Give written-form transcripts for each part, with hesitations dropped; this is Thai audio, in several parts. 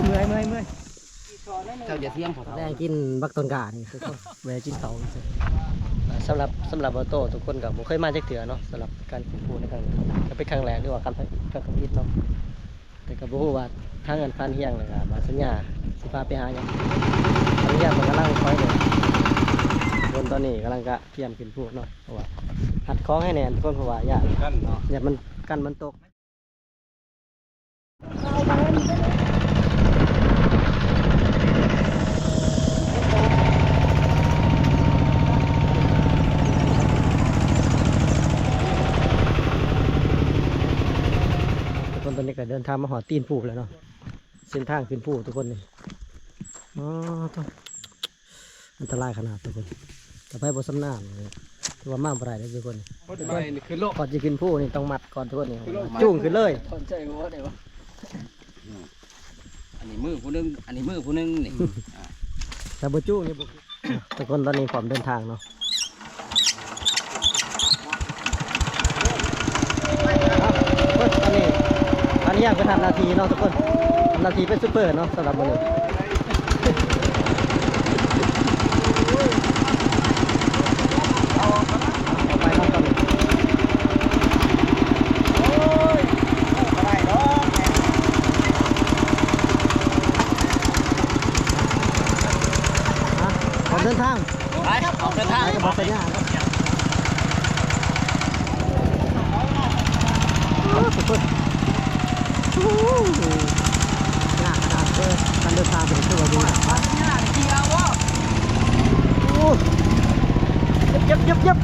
มื่อยเจ้าจะเที่ยงผม แรงกินบักต้นกานี่ทุกคนเวลากินเขาสำหรับออโต้ทุกคนกับผมเคยมาจากเถื่อเนาะสำหรับการกินปูในครั้งนี้ก็เป็นครั้งแรกด้วยว่าการทำอิฐเนาะแต่ก็บอกว่าทางเงินพันเฮียงเลยครับมาสัญญาสิพาไปหาอย่างสัญญามันกำลังคอยเลยบนตอนนี้กำลังกะเตรียมกินปูเนาะเพราะว่าหัดคล้องให้แน่นทุกคนเพราะว่าอย่ามันกันมันตกตอนนี้ก็เดินทางมาหอตีนผูกแล้วเนาะเส้นทางขึ้นผูกทุกคนนี่อ๋อต้องอันตรายขนาดทุกคนแต่ไปบนสำนักเลยคือว่ามากไปได้ทุกคนก่อนจะขึ้นผูกนี่ต้องมัดก่อนทุกคนนี่จุ่งขึ้นเลยใจว่าได้ปะอันนี้มือผู้นึงอันนี้มือผู้นึงนี่แต่บจุ่งนี่ทุกคนตอนนี้พร้อมเดินทางเนาะอันนี้อยากไปทำนาทีเนาะทุกคนทำนาทีเป็นซูเปอร์เนาะสำหรับมือเอาไปเนาะตอนนี้ออกเดินทางไปออกเดินทางกับบัสเนี่ยทุกคนยากขนาดเลยการเดินทางเป็นตัวดูนะโอ้ยับ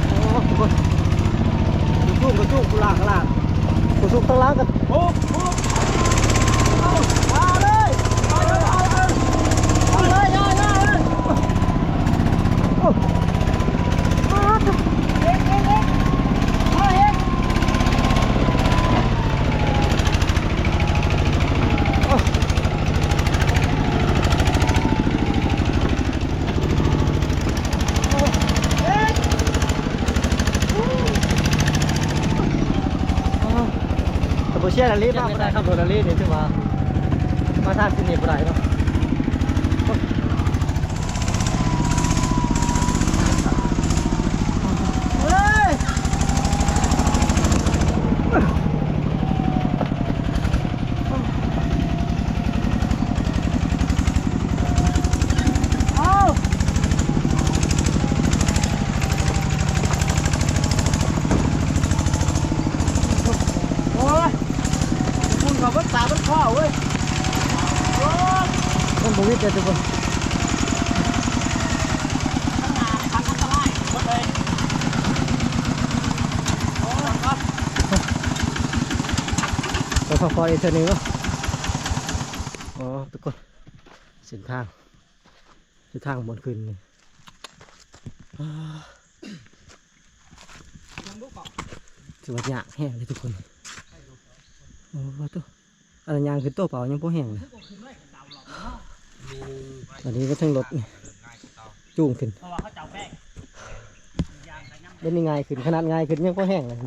โอ้ทุกคนกระจุกลากกระจุกต้องล้างกันโอ้มาเลยโอ้เชียร์ลีมาไม่ได้ครับโรดาลีนี่ถือว่ามาทางสินีบุไรเนาะมันบุวิดเลยทุกคนเราขออีกเท่านี้เนาะอ๋อทุกคนเส้นทางบนขึ้นนี่ถือว่าหยาบแห้งเลยทุกคนโอ้โหตัวอะไรยางขึ้นโต๊ะเปล่ายังพอแห้งเลยตอนนี้ก็ทั้งรถจุ่งขึ้นเป็นยังไงขึ้นขนาดง่ายขึ้นยังพอแห้งเลย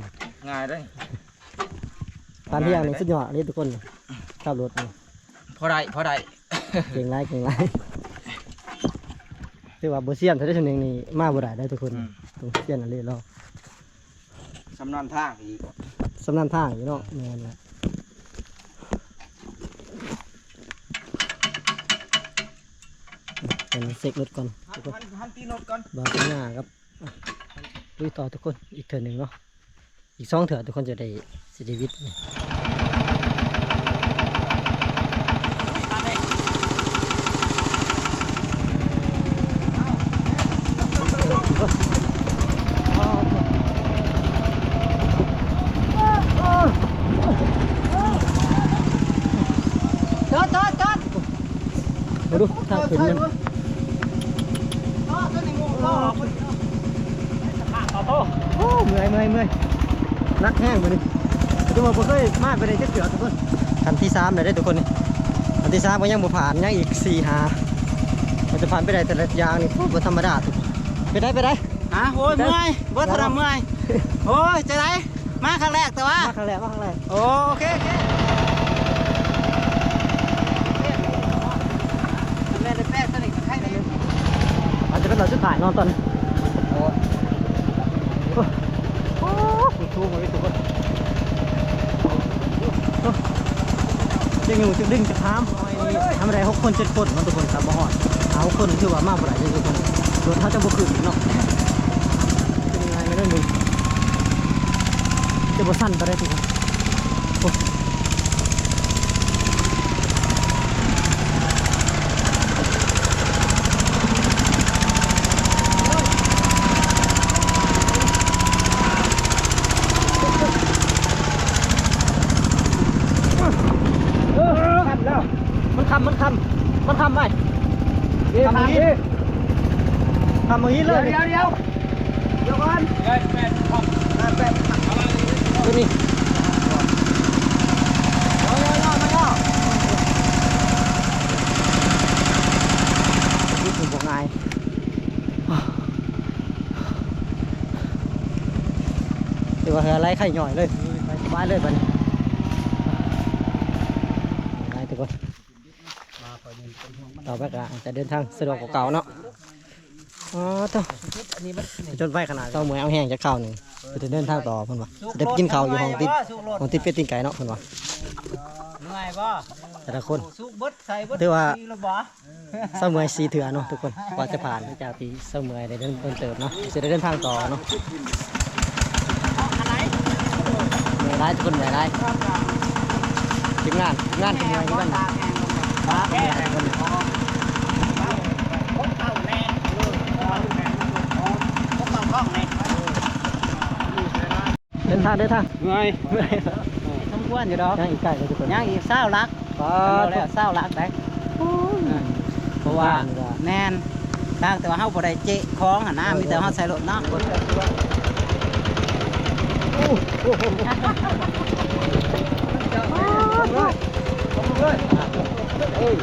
ง่ายได้การที่อย่างนี้สุดยอดนี่ทุกคนขับรถนี่พอได้เก่งไรคือว่าโบเซียนถ้าได้ชนเองนี่มาบ่ได้ทุกคนตรงเซียนอะไรเราสำนักทางอีกอยู่เนาะแม่นละเป็นเซ็กรถก่อนตีรถก่อนบางหน้าครับลุยต่อทุกคนอีกเถื่อหนึ่งเนาะอีก2 เถื่อทุกคนจะได้สิริวิทย์มาดูทางขึ้นมันโอ้เมื่อยนักแห้งไปดิทุกคนผมเคยมาไปในเจ็ดเสือทุกคนคันที่3เลยได้ทุกคนนี่คันที่3ก็ยังบ่ผ่านยังอีก4-5มันจะผ่านไปได้แต่ละอย่างนี่บ่ธรรมดาทุกไปได้โอ้ยเมื่อยบ่ทรมเมื่อยโอ้ยจะได้มาครั้งแรกแต่ว่ามาครั้งแรกโอเค อนตอนนี้โอ้ชูมาไม่ถูกคนยังอยู่จะดึงจะพามทำอะไร6 คน 7 คนมันทุกคนครับบ่หอดเอา6 คนคือว่ามากกว่าไหนทุกคนรถเขาจะบุกขึ้นเนาะเป็นยังไงไม่ได้มึงจะบ่สั้นไปได้ทุกคนมันคำไปทำอย่างนี้เลยเดี๋ยวก่อนตัวนี้นี่ผมบอกไงถือว่าอะไรไข่หน่อยเลยสบายเลยบัดนี้ง่ายทุกคนต่อไปก็จะเดินทางสะดวกกว่าเก่าเนาะอ๋อตัวจนไฟขนาดเจ้าเหมือนเอาแห้งจากข้าวหนึ่งจะเดินทางต่อเพิ่นว่าจะไปกินข้าวอยู่ห้องติดเป็ดติดไก่เนาะเพิ่นว่า เหนื่อยบ่ แต่ละคน สุกเบิดใส่เบิด ถือว่า แล้วบ่ เสมอ4 เถื่อเนาะทุกคนกว่าจะผ่านจากปีเสมอได้เดินเติบเนาะจะได้เดินทางต่อเนาะ อะไร เหนื่อยได้ทุกคนเหนื่อยได้ทีมงานทำงานที่บ้านมาแก่คน เข้าแรงพวกเรากล้องเลย เดินทาง เหนื่อย สมควรอยู่ดอกยังอีกไกลเลยทุกคน ย่างอีก20 ลักแล้ว20 ลักได้เพราะว่าแน่นทางแต่ว่าเฮาบ่ได้เจ๊ของหั่นนะมีแต่เฮาใส่รถเนาะ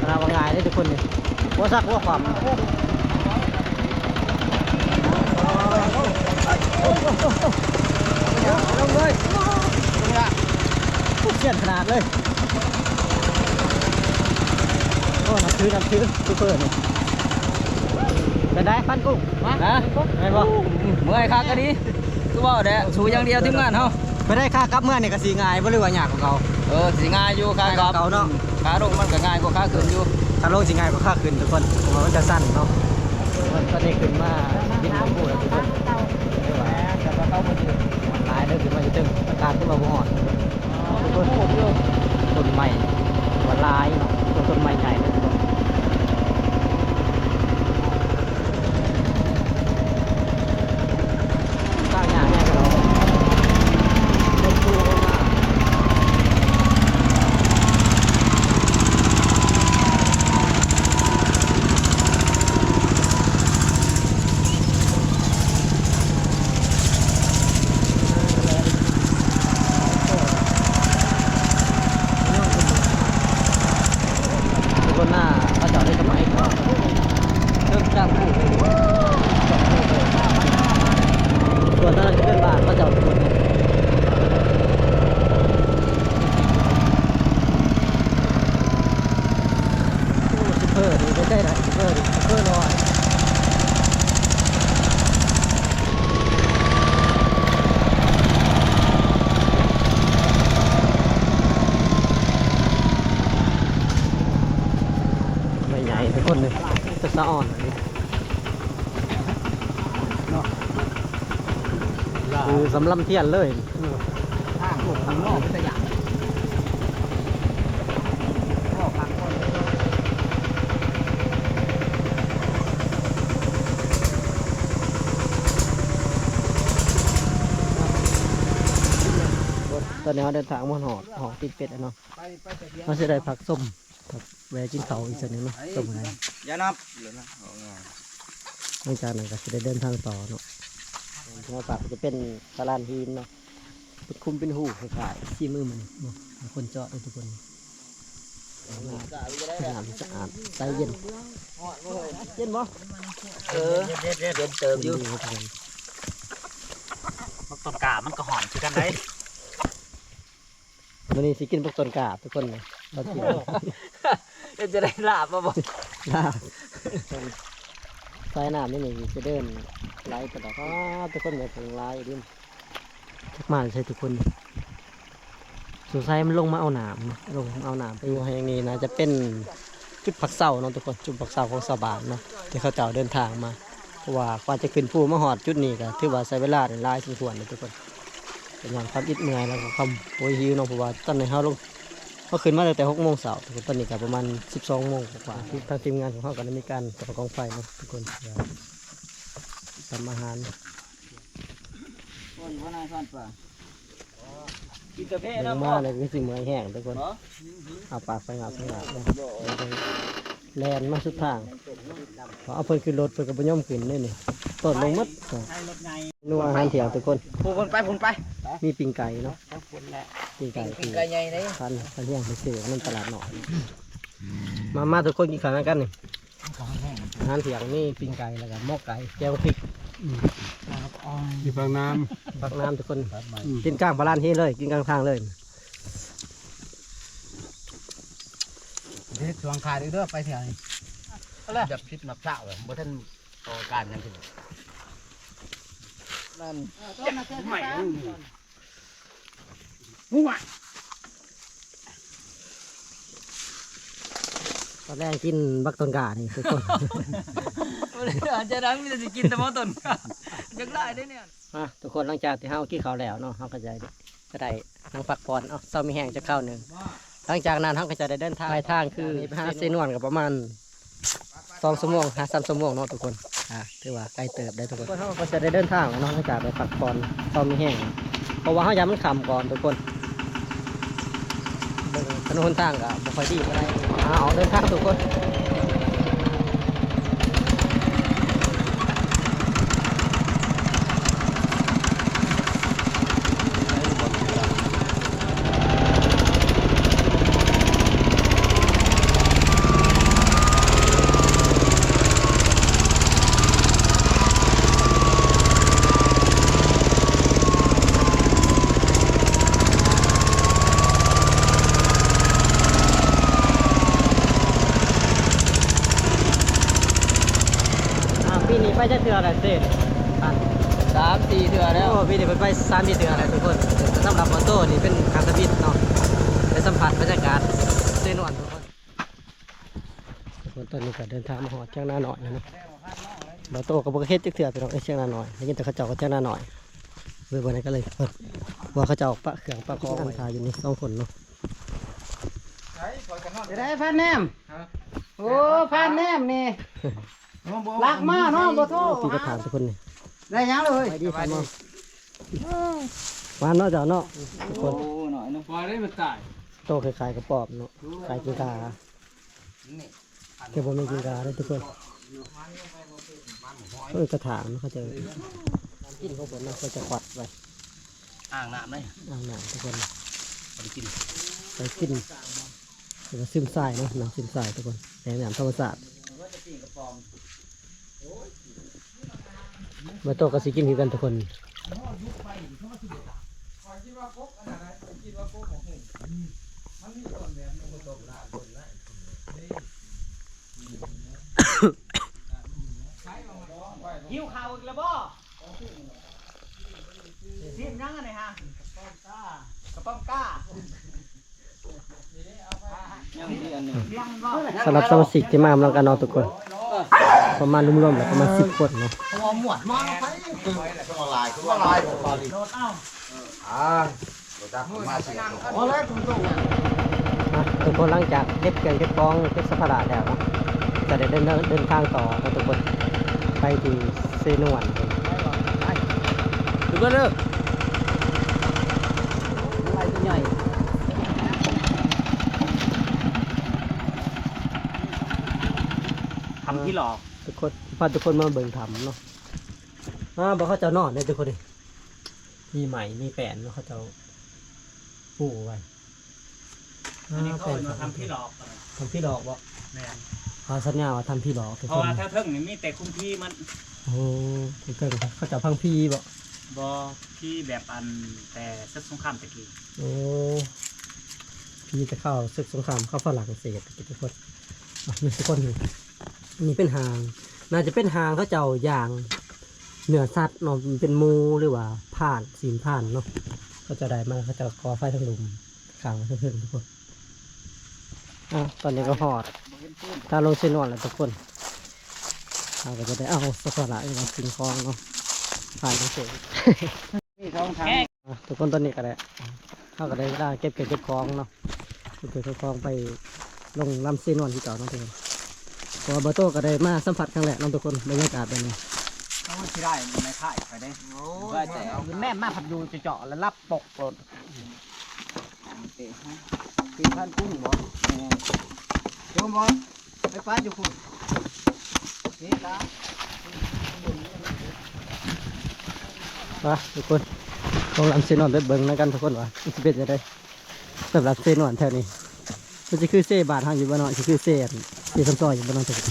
เราว่าง่ายเลยทุกคนนี่ว่าซักว่าความลงเลยเชี่ยนขนาดเลยโอ้น้ำชื้นซุปเปอร์นี่เป็นได้ปั้นกุ้งมาไม่บอก เมื่อยคักก็ดีคือว่าเด้อสู้อย่างเดียวทีมงานเฮา ไม่ได้ค่ากลับเมื่อนี่ก็สีง่ายบ่หรือว่าหยากของเขา สิง่ายอยู่ค่ากลับ เก่าเนาะ ขาลงมันก็ง่ายกว่าขาขึ้นอยู่ ถ้าลงสีง่ายก็ค่าขึ้นทุกคนผมว่ามันจะสั้นเนาะตอนนี้ขึ้นมาบินมาพูดแล้วทุกคนตายเลยขึ้นมาจะตึงอาการขึ้นมาบ่หอดทุกคนต้นใหม่ว่าลายต้นใหม่ใหญ่เลยสร้างอย่างแน่กันเนาะคนหน้าเขาจอดได้สมัยก่อนเริ่มจากผู้เลยส่วนตอนนั้นจะเป็นบ้านเขาจอดทุกคนเลยซุปเปอร์ดีได้ซุปเปอร์ลอยไม่ใหญ่ทุกคนเลยจะสะอ่อนคือสำลำเทียนเลย ทางข้างนอกเป็นอย่าง ตอนนี้เราเดินทางมาหอติดเป็ดเนาะเราจะได้ผักส้มผักแวจินเขาอีกสักนิดเนาะส้มอะไร อย่านับ หลังจากนั้นก็จะได้เดินทางต่อเนาะทางปากจะเป็นตลาดหินเนาะเป็นคุมเป็นหูขายซีมือมันเนาะคนเจาะทุกคนน้ำสะอาดใสเย็นเย็นบ่ เย็นเติมอยู่มันต้นกามันก็หอมคือกันได้ วันนี้สิกินพวกต้นกาบทุกคนเลยเราเที่ยว จะได้ลาบมาบ่ ลาบ สายน้ำนี่นี่จะเดินไล่กระดอกทุกคนเหมือนถึงไล่ดิมทักมาใช่ทุกคนสุดท้ายมันลงมาเอาหนามลงเอาหนามไปอยู่แห่งนี้นะจะเป็นจุดพักเสาเนาะทุกคนจุดพักเสาของชาวบ้านเนาะที่เขาเจ้าเดินทางมาเพราะว่ากว่าจะขึ้นภูมาหอดจุดนี้ก็ถือว่าใช้เวลาหลายสมควรเลยทุกคนเป็นอย่างความอิดเมื่อยแล้วก็ความโวยหิวเนาะเพราะว่าตอนนี้เขาลงเขาขึ้นมาตั้งแต่6 โมงเช้าทุกคนตอนนี้ก็ประมาณ12 โมงกว่าทางทีมงานของเขาก็ได้มีการก่อกองไฟเนาะทุกคนทำอาหาร คนพ่อนายพ่อนป่า กินกาแฟ ล นะ ง พ่อ มาเลยก็สิเมื่อยแห้งทุกคนเอาปากไปงับแลนมาสุดทางพอเอาเพิ่นขึ้นรถเพิ่นก็บ่ยอมขึ้นเลยนี่ต้นลงมัด ใช้รถไง นัวอาหารเที่ยงทุกคน พูนไปพูนไป มีปิ้งไก่เนาะ พูนแหละ ปิ้งไก่ กินไก่ใหญ่เลย พันเที่ยงไปซื้อมันตลาดหน่อยมาทุกคนกินข้าวกันนี่อาหารเที่ยงนี่ปิ้งไก่แล้วก็หม้อไก่แจ่วพริก อยู่บางน้ ผักน้ำทุกคนกินกลางปลาล้านที่เลยกินกลางทางเลย เด็ดช่วงขาดอีกเด้อไปเที่ยวนี่ จับพิษนับเช้าเลยบ่ท่านต่อการยังถึงนั่นใหม่หัว ตอนแรกกินบักต้นกานี่ทุกคน อาจจะดังมีแต่สิกินแต่หม้อต้นยังได้ได้เนี่ย ทุกคนหลังจากที่เฮากินข้าวแล้วเนาะเฮาก็จะได้นั่งพักผ่อนเอ้าเช้ามีแห้งจะเข้าหนึ่งหลังจากนั้นเฮาก็จะได้เดินทางปลายทางคือไปหาเซนวนกับประมาณ2 ชั่วโมง3 ชั่วโมงเนาะทุกคนถือว่าใกล้เติบได้ทุกคนเฮาก็จะได้เดินทางแล้วเนาะหลังจากไปพักผ่อนเช้ามีแห้งเพราะว่าเฮาย้ำมันค่ำก่อนทุกคนถนนหนทางก็บ่ค่อยดีอะไรเอาเดินทางทุกคนปีนี้ไปจะเทืออะไรเสร็จ 3-4เทื่อแล้ว โอ้พี่เดี๋ยวไป3-4เทืออะไรทุกคนสำหรับมอโต้นี่เป็นคาสบิดเนาะได้สัมผัสบรรยากาศเซนวนทุกคนตอนนี้ก็เดินทางมาหอดเชียงนาหน่อยแล้วเนาะมอโต้กับบุกเฮ็ดจักเถื่อไปน้องเชียงนาหน่อยได้ยินแต่เขาเจ้าก็เชียงนาหน่อยเมื่อวันนั้นก็เลยว่าเขาเจ้าปะเครื่องปะกองอันทาอยู่นี่2 คนเนาะ จะได้พันแนมโอ้พันแนมนี่รักมากเนาะบ่โทษ ที่ก็ถามทุกคนนี่ ได้ยังเลย ไปดีไปมองวานเนาะเจ้าเนาะทุกคน หน่อยนึง ำพอได้มันตาย โตคล้ายๆกระปอบเนาะคล้ายกินกาแค่บ่แม่นกินกาได้ทุกคนกระถางเขาจะกินของผมเนาะเขาจะขวัดไว้ อ่างน้ำเลย อ่างน้ำทุกคน ไปกิน ไปกินแล้วก็ซึมทรายเนาะน้ำซึมทรายทุกคนแหล่งน้ำธรรมชาติมาโตก็สิกินคือกันทุกคนหิวข้าวอีกแล้วบ่ซิมยังไงฮะกระป๋องก้ายังมีอันหนึ่ง สำหรับสมาชิกที่มาลองกันเนาะทุกคนประมาณรวมๆแล้วประมาณ10 คนเนาะ หัวหมวดมาไป ทุกคนหลังจากเก็บเกลือเก็บกองเก็บสัมภาระแล้วเนาะจะได้เดินทางต่อเนาะทุกคนไปที่เซนวน ดูกันเด้อ อะไรตัวใหญ่ ทำที่หลอก ทุกคนพาทุกคนมาเบิ่งทำเนาะบอกเขาเจะนอนเนี่ยทุกคนดิมีไหมมีแปนเนาะเขาเจะปูไว้ อันนี้เขาเอามาทำที่หลอก ทำพี่ดอกบ่ แม่น เขาสัญญาว่าทำพี่ดอกทุก เพ ค ราะ น ว่าถ้าเทิงนี่มีแต่คุ้มพี่มัน โอ้ทุกคนเขาเจะพังพี่บ่ บอพี่แบบอันแต่ศึกสงครามตะกี้ โอ้พี่จะเข้าศึกสงครามเข้าฝรั่งเศสทุกคนมีทุกคนอยู่นี่เป็นหาง น่าจะเป็นหางเขาเจ้าอย่างเนื้อสัตว์เนาะมันเป็นหมูหรือว่าผ่านสีนผ่านเนาะเขาจะได้มาเขาจะก่อไฟทั้งหลุมขังทั้งคืนทุกคนตอนนี้ก็หอดถ้าลงเส้นนวลแล้วทุกคนเราก็จะได้เอาสปอร์ตไลท์มาสิ่งของเนาะผ่านเฉย นี่ท้องทาง ทุกคนตอนนี้ก็ได้เขาก็ได้เวลาเก็บของเนาะเก็บของไปลงลำเส้นนวลที่เก่าเนาะทุกคนพอเบอร์โต้ก็ได้มาสัมผัสครั้งแรกน้องทุกคนบรรยากาศแบบนี้ ต้องที่ได้ในค่ายไปได้ได้แต่เอาแม่มาผัดยูจะเจาะแล้วรับปกปลดกินท่านกุ้งบ่โยมบ่ไปป้าอยู่คุณนี่ตา ว่าทุกคนลงลำเส้นนวลไปเบิ้งนะกันทุกคนว่ามันจะเป็นจะได้สำหรับเส้นนวลแถวนี้มันจะคือเส้บาททางอยู่บ้านนอกจะคือเส้คำซอยอยู่บ้านนอกทุกคน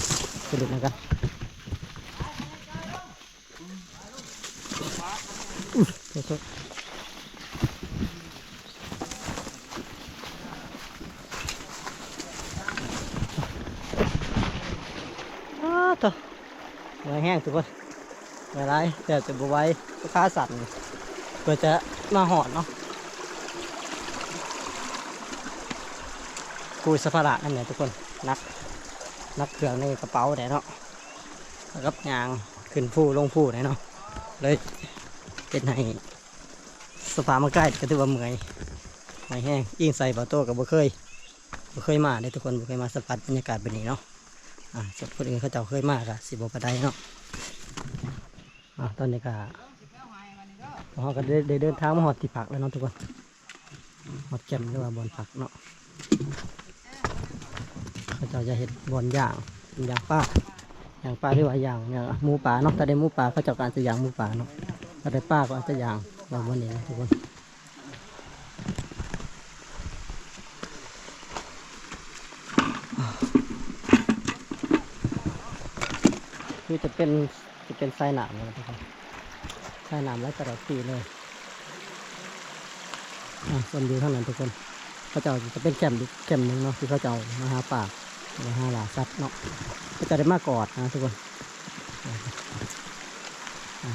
ไปดูนะกันโทษต่อเนื้อแห้งทุกคนเนื้อไรแต่จะบวไว้ค่าสัตว์เพื่อจะมาหอดเนาะกูสภาระนั่นแหละทุกคนนักเครื่องในกระเป๋าไหนเนาะแล้วก็ยางขึ้นผู้ลงผู้ไหนเนาะเลยเป็นให้สภามาใกล้ก็ถือว่าเมื่อยแห้งยิ่งใส่บาโต้กับบ่เคยมาได้ทุกคนบ่เคยมาสัมผัสบรรยากาศแบบนี้เนาะส่วนคนอื่นเขาเจ้าเคยมากอะสิบปได้เนาะตอนนี้ก็เราก็ได้เดินทางมาหอดที่ผักแล้วเนาะทุกคนหอดแก่มหรือว่าบอนผักเนาะเขาเจ้าจะเห็นบอนย่างป้าหรือว่าย่างหมูป่าเนาะถ้าได้หมูป่าเขาเจ้าก็อาจจะย่างหมูป่าเนาะถ้าได้ป้าก็อาจจะย่างแบบวันนี้นะทุกคนคือจะเป็นไส้หนามเลยนะครับไส้หนามแล้วตลอดปีเลยส่วนอยู่ข้างนั้นทุกคนเขาเจ้าจะเป็นแก้มหนึ่งเนาะที่เขาเจ้ามาหาป่ามาหาหลาสัตว์เนาะเขาจะได้มากอดนะทุกคน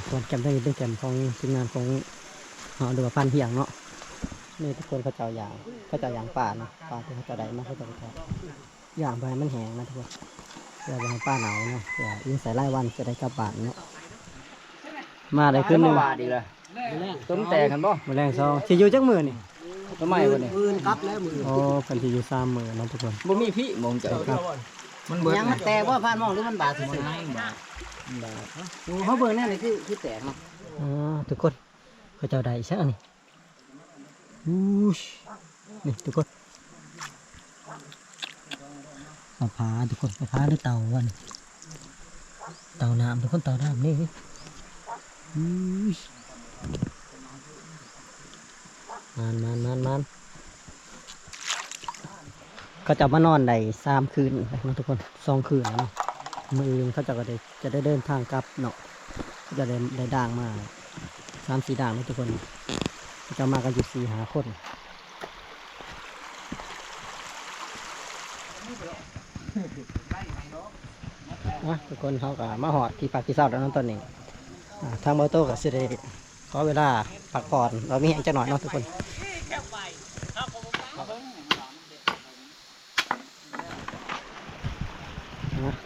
ส่วนแก้มที่นี่เป็นแก้มของทีมงานของดูว่าพันเพียงเนาะนี่ทุกคนเขาเจ้าอย่างป่าเนาะป่าที่เขาเจ้าได้มากเขาเจ้าอย่างไปมันแห้งนะทุกคนเพื่อให้ป้าหนาวเนาะเพื่อยิ่งใส่ไล่วันจะได้กลับบ้านเนาะมาได้ขึ้นหนึ่ง ดีเลยต้นแตกกันบ่ มือแรงซองที่อยู่จักมือนี่ ทำไมวะนี่ มือกับแล้วมือ โอ้กันที่อยู่3 มือเนาะทุกคน บ่มีพี่มองใจ ครับ มันเบิด ยังมันแตกว่าผ่านมองหรือมันบาดสมองเขาเบิ่งแน่เลยคือแตกเนาะ ทุกคนเขาเจ้าได้ใช่ไหมนี่นี่ทุกคนเอาผาทุกคนเอาผาหรือเต่าวันเต่าน้ำทุกคนเต่าน้ำนี่มันเขาจะมานอนได้3 คืนนะทุกคน2 คืนเนาะมือเขาจะได้เดินทางกลับเนาะเขาจะได้ด่างมา3-4 ด่างนะทุกคนเขาจะมากันอยู่4-5 คนทุกคนเขาก็มาหอดที่พักที่เศร้าแล้วนั่นตอนนี้ทางเบอร์โต้กับสิเดขอเวลาพักผ่อนเรามีแห้งจะหน่อยเนาะทุกคน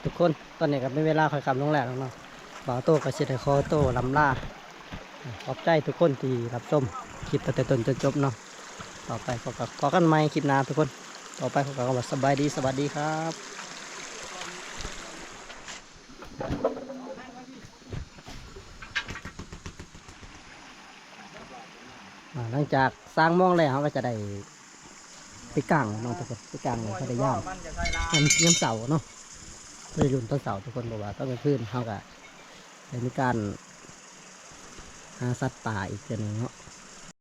ทุกคนตอนนี้ก็เป็นเวลาค่อยกลับลงแล้วเนาะเบอร์โต้กับสิเดขอโต้ลำลาขอบใจทุกคนที่รับชมคลิปตั้งแต่ต้นจนจบเนาะต่อไปขอกันใหม่คลิปหน้าทุกคนต่อไปขอกันว่าสบายดีสวัสดีครับหลังจากสร้างมองแล้วเขาก็จะได้ไปกางเนาะทุกคนไปกางเลยเขาได้ย่ำเสาเนาะเลยรุ่นต้นเสาทุกคนบอกว่าต้องกลางคืนเขาก็ได้มีการหาสัตว์ป่าอีกเช่นนึงเนาะ